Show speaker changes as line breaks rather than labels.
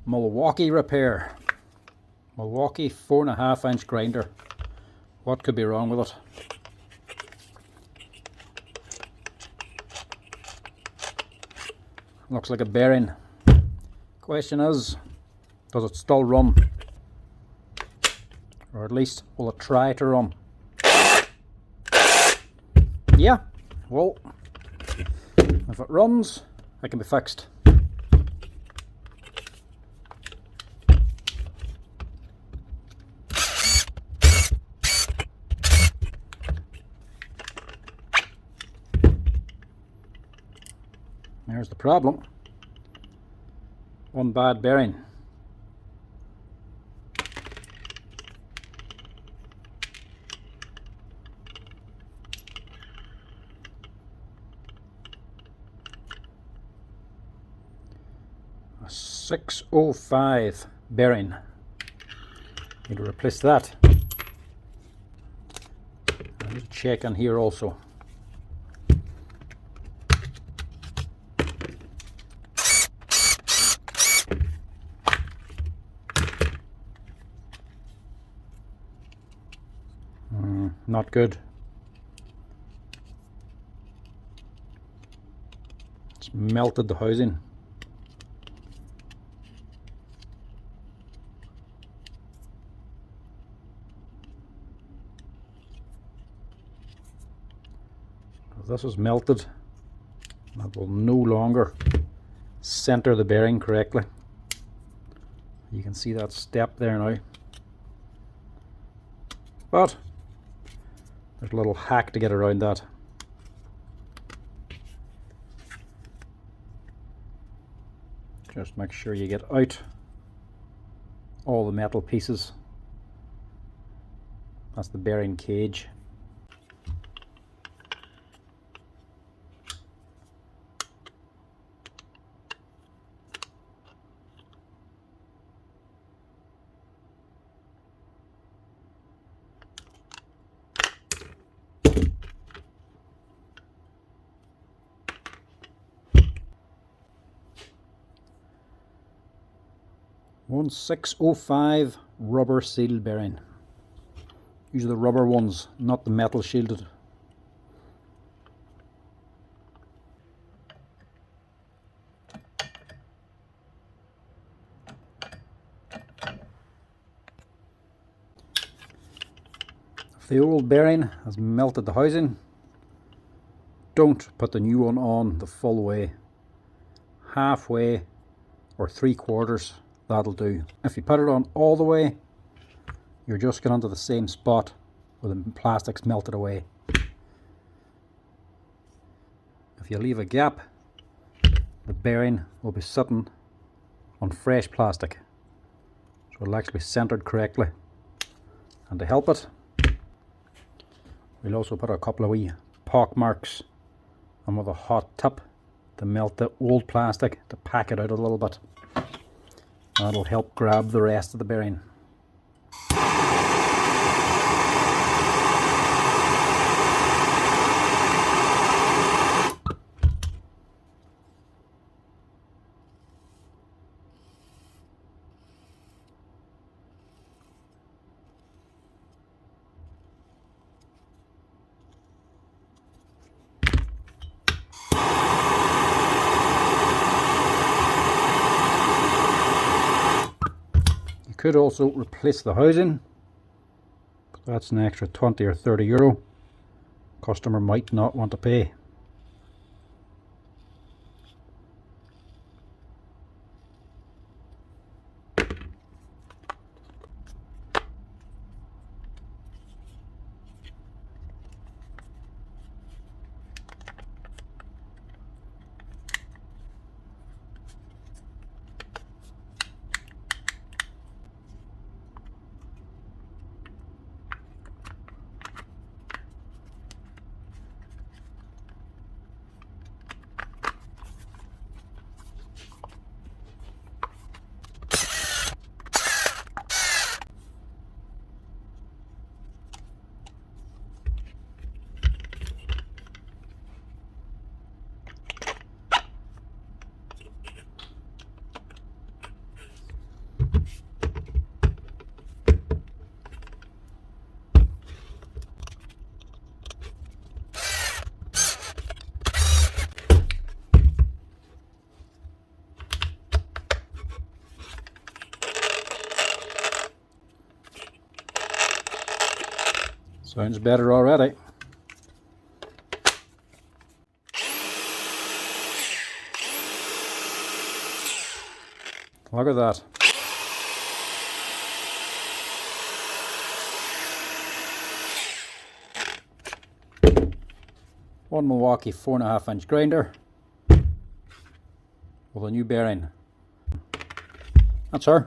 Milwaukee repair. Milwaukee 4.5-inch grinder. What could be wrong with it? Looks like a bearing. Question is, does it still run? Or at least will it try to run? Yeah, well, if it runs, it can be fixed. There's the problem. One bad bearing. A 605 bearing. Need to replace that. I'll just check on here also. Not good. It's melted the housing. If this is melted, that will no longer center the bearing correctly. You can see that step there now. But there's a little hack to get around that. Just make sure you get out all the metal pieces. That's the bearing cage. One 605 rubber seal bearing. These are the rubber ones, not the metal shielded. If the old bearing has melted the housing, don't put the new one on the full way. Halfway or 3/4. That'll do. If you put it on all the way, you're just getting onto the same spot where the plastic's melted away. If you leave a gap, the bearing will be sitting on fresh plastic, so it'll actually be centered correctly. And to help it, we'll also put a couple of wee pock marks and with a hot tip to melt the old plastic to pack it out a little bit. That'll help grab the rest of the bearing. Could also replace the housing, but that's an extra 20 or 30 euro. Customer might not want to pay. Sounds better already. Look at that. One Milwaukee 4.5-inch grinder with a new bearing. That's her.